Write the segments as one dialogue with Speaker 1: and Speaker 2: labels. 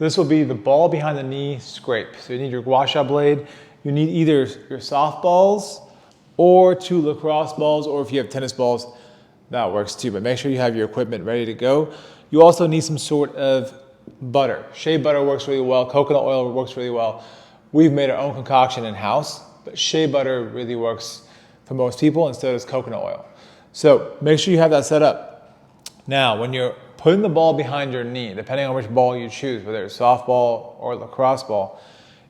Speaker 1: This will be the ball behind the knee scrape. So you need your gua sha blade. You need either your softballs or 2 lacrosse balls, or if you have tennis balls, that works too. But make sure you have your equipment ready to go. You also need some sort of butter. Shea butter works really well. Coconut oil works really well. We've made our own concoction in-house, but shea butter really works for most people, and so does coconut oil. So make sure you have that set up. Now, when you're putting the ball behind your knee, depending on which ball you choose, whether it's softball or lacrosse ball,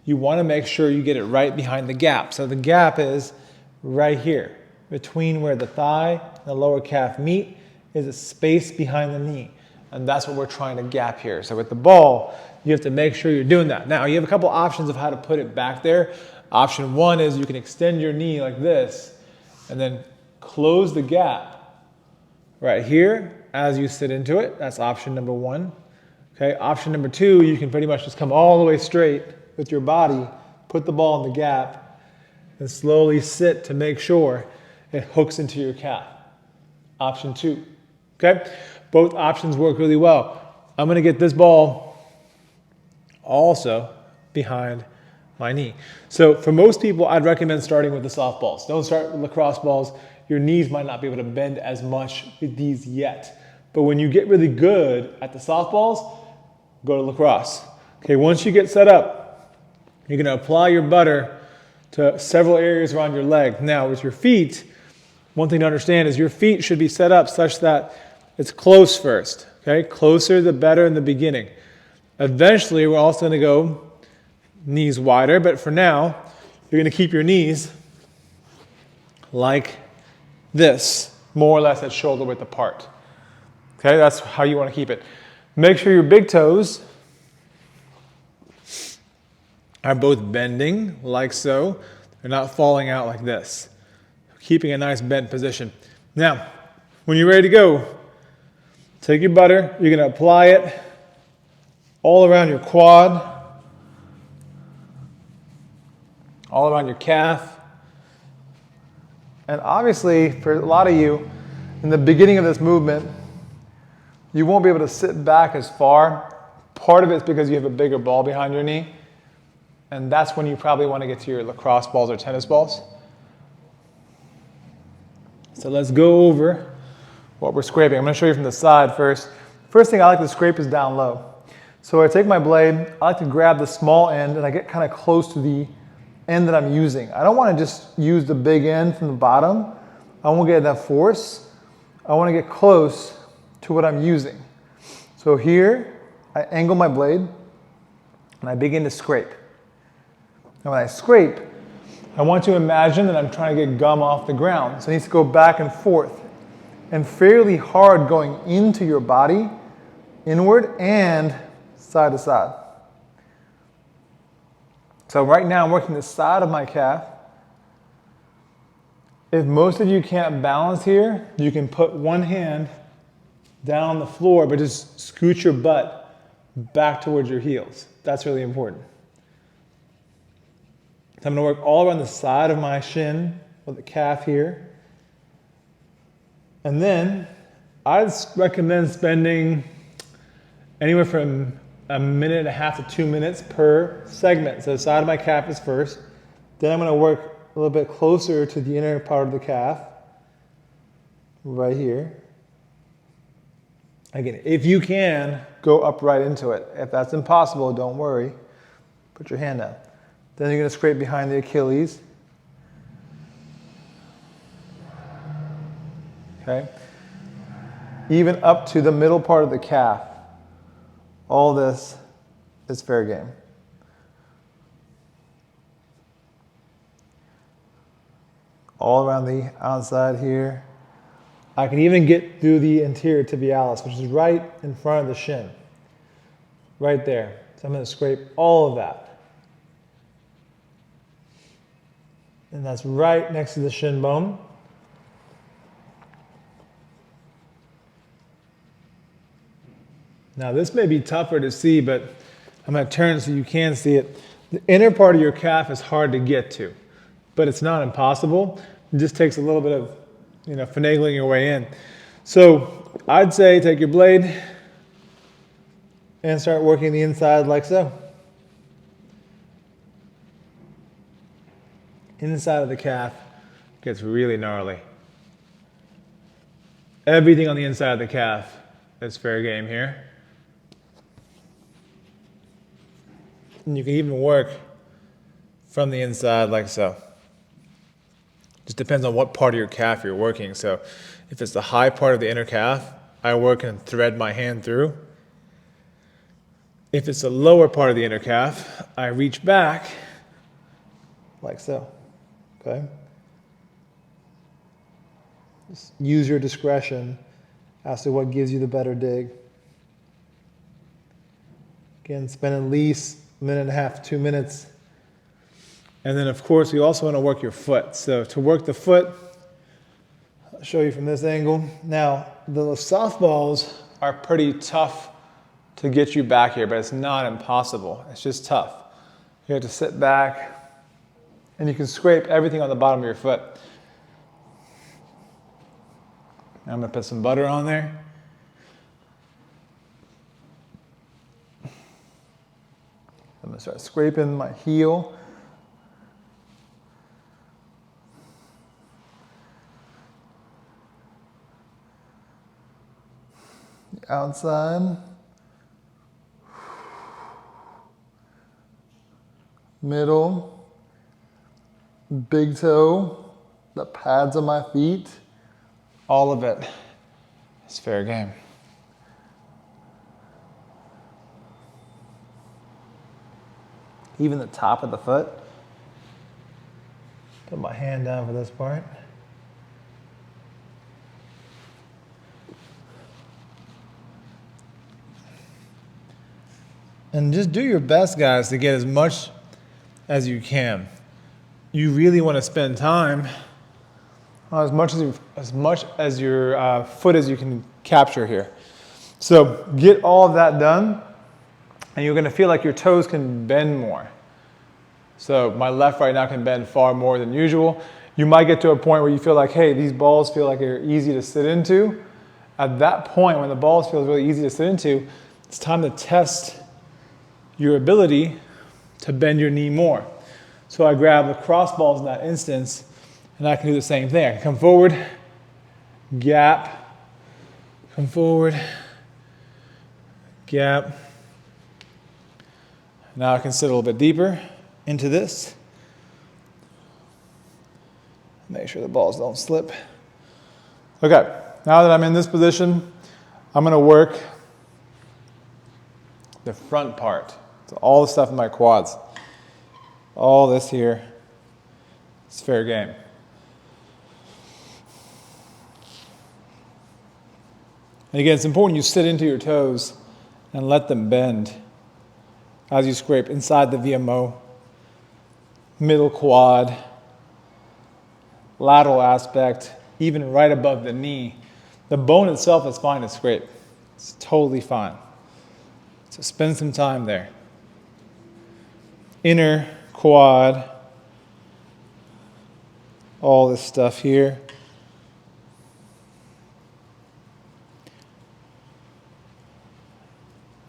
Speaker 1: you want to make sure you get it right behind the gap. So the gap is right here. Between where the thigh and the lower calf meet is a space behind the knee. And that's what we're trying to gap here. So with the ball, you have to make sure you're doing that. Now, you have a couple options of how to put it back there. Option 1 is you can extend your knee like this and then close the gap right here as you sit into it. That's option number 1. Okay, option number 2, you can pretty much just come all the way straight with your body, put the ball in the gap, and slowly sit to make sure it hooks into your calf. Option 2. Okay? Both options work really well. I'm going to get this ball also behind my knee. So for most people, I'd recommend starting with the softballs. Don't start with lacrosse balls. Your knees might not be able to bend as much with these yet. But when you get really good at the softballs, go to lacrosse. Okay, once you get set up, you're going to apply your butter to several areas around your leg. Now, with your feet, one thing to understand is your feet should be set up such that it's close first. Okay, closer the better in the beginning. Eventually, we're also going to go knees wider, but for now, you're going to keep your knees like this, more or less at shoulder width apart. Okay, that's how you want to keep it. Make sure your big toes are both bending, like so. They're not falling out like this. Keeping a nice bent position. Now, when you're ready to go, take your butter, you're going to apply it all around your quad, all around your calf. And obviously, for a lot of you, in the beginning of this movement, you won't be able to sit back as far. Part of it's because you have a bigger ball behind your knee. And that's when you probably want to get to your lacrosse balls or tennis balls. So let's go over what we're scraping. I'm going to show you from the side first. First thing I like to scrape is down low. So I take my blade, I like to grab the small end, and I get kind of close to the end that I'm using. I don't want to just use the big end from the bottom. I won't get enough force. I want to get close to what I'm using. So here, I angle my blade, and I begin to scrape. And when I scrape, I want to imagine that I'm trying to get gum off the ground. So it needs to go back and forth and fairly hard going into your body, inward and side to side. So right now I'm working the side of my calf. If most of you can't balance here, you can put one hand down on the floor, but just scoot your butt back towards your heels. That's really important. So I'm going to work all around the side of my shin or the calf here. And then I'd recommend spending anywhere from 1.5 minutes to 2 minutes per segment. So the side of my calf is first. Then I'm going to work a little bit closer to the inner part of the calf, right here. Again, if you can, go up right into it. If that's impossible, don't worry. Put your hand down. Then you're going to scrape behind the Achilles. Okay? Even up to the middle part of the calf. All this is fair game. All around the outside here. I can even get through the anterior tibialis, which is right in front of the shin. Right there. So I'm going to scrape all of that. And that's right next to the shin bone. Now this may be tougher to see, but I'm going to turn so you can see it. The inner part of your calf is hard to get to, but it's not impossible. It just takes a little bit of, finagling your way in. So I'd say take your blade, and start working the inside like so. Inside of the calf gets really gnarly. Everything on the inside of the calf is fair game here. And you can even work from the inside like so. Just depends on what part of your calf you're working. So if it's the high part of the inner calf, I work and thread my hand through. If it's the lower part of the inner calf, I reach back like so, okay? Just use your discretion as to what gives you the better dig. Again, spend at least a minute and a half, 2 minutes. And then of course, you also want to work your foot. So to work the foot, I'll show you from this angle. Now, the softballs are pretty tough to get you back here, but it's not impossible. It's just tough. You have to sit back, and you can scrape everything on the bottom of your foot. I'm gonna put some butter on there. I'm gonna start scraping my heel. The outside. Middle, big toe, the pads on my feet, all of it is fair game. Even the top of the foot. Put my hand down for this part. And just do your best, guys, to get as much as you can. You really want to spend time on as much as your foot as you can capture here. So get all of that done, and you're going to feel like your toes can bend more. So my left right now can bend far more than usual. You might get to a point where you feel like, hey, these balls feel like they're easy to sit into. At that point, when the balls feel really easy to sit into, it's time to test your ability to bend your knee more. So I grab the cross balls in that instance, and I can do the same thing. I can come forward, gap, come forward, gap. Now I can sit a little bit deeper into this. Make sure the balls don't slip. Okay, now that I'm in this position, I'm gonna work the front part. So all the stuff in my quads. All this here, it's fair game. And again, it's important you sit into your toes and let them bend as you scrape inside the VMO, middle quad, lateral aspect, even right above the knee. The bone itself is fine to scrape. It's totally fine. So spend some time there. Inner quad, all this stuff here.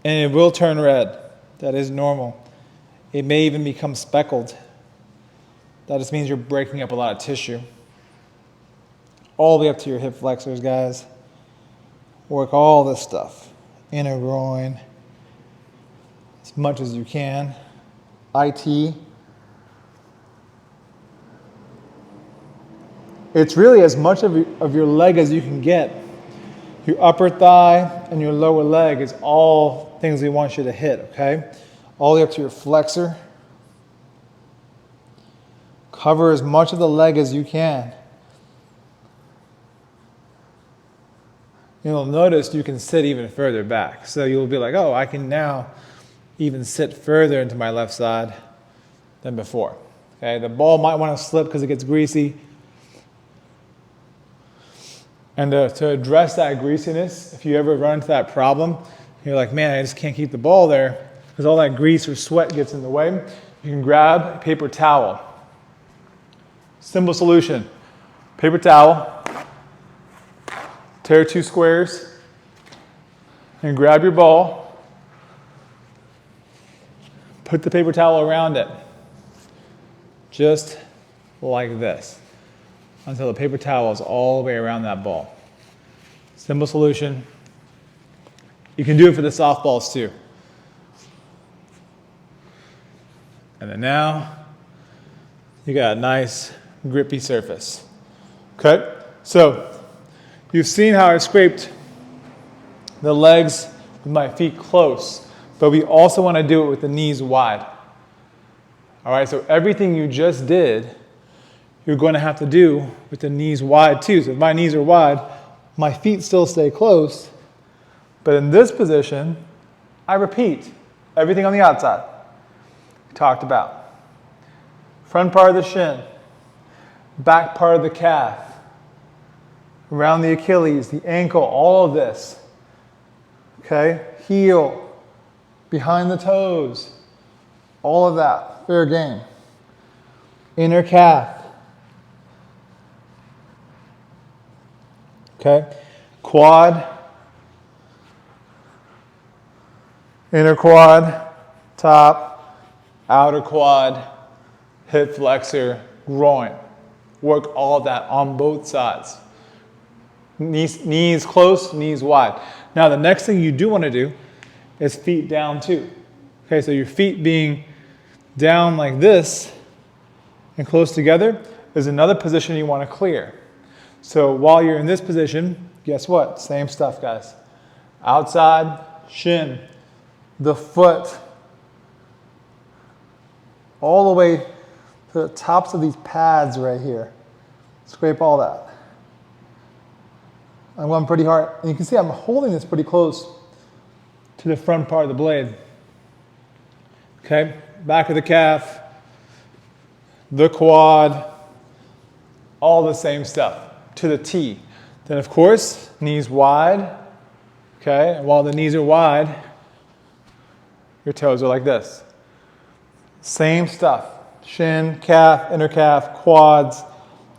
Speaker 1: And it will turn red. That is normal. It may even become speckled. That just means you're breaking up a lot of tissue. All the way up to your hip flexors, guys. Work all this stuff. Inner groin, as much as you can. IT. It's really as much of your leg as you can get. Your upper thigh and your lower leg is all things we want you to hit, okay? All the way up to your flexor. Cover as much of the leg as you can. You'll notice you can sit even further back. So you'll be like, oh, I can now even sit further into my left side than before. Okay, the ball might want to slip because it gets greasy. And to address that greasiness, if you ever run into that problem, you're like, man, I just can't keep the ball there because all that grease or sweat gets in the way. You can grab a paper towel. Simple solution. Paper towel, tear 2 squares, and grab your ball Put the paper towel around it, just like this, until the paper towel is all the way around that ball. Simple solution. You can do it for the softballs too. And then now, you got a nice grippy surface. Okay, so you've seen how I scraped the legs with my feet close, but we also want to do it with the knees wide. All right, so everything you just did, you're going to have to do with the knees wide too. So if my knees are wide, my feet still stay close, but in this position, I repeat everything on the outside we talked about. Front part of the shin, back part of the calf, around the Achilles, the ankle, all of this. Okay, heel, behind the toes, all of that, fair game. Inner calf. Okay, quad, inner quad, top, outer quad, hip flexor, groin. Work all of that on both sides. Knees close, knees wide. Now the next thing you do want to do is feet down too. Okay, so your feet being down like this and close together is another position you want to clear. So while you're in this position, guess what? Same stuff, guys. Outside, shin, the foot, all the way to the tops of these pads right here. Scrape all that. I'm going pretty hard. And you can see I'm holding this pretty close to the front part of the blade. Okay, back of the calf, the quad, all the same stuff to the T. Then of course, knees wide. Okay, and while the knees are wide, your toes are like this. Same stuff. Shin, calf, inner calf, quads,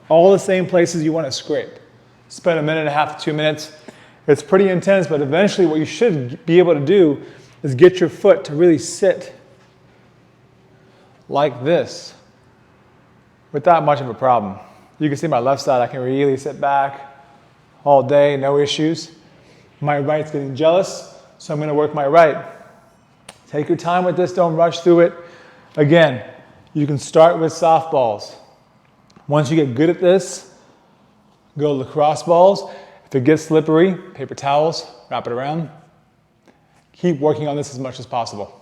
Speaker 1: all the same places you want to scrape. Spend a minute and a half to 2 minutes. It's pretty intense, but eventually what you should be able to do is get your foot to really sit like this without much of a problem. You can see my left side, I can really sit back all day, no issues. My right's getting jealous, so I'm going to work my right. Take your time with this, don't rush through it. Again, you can start with softballs. Once you get good at this, go lacrosse balls. If it gets slippery, paper towels, wrap it around. Keep working on this as much as possible.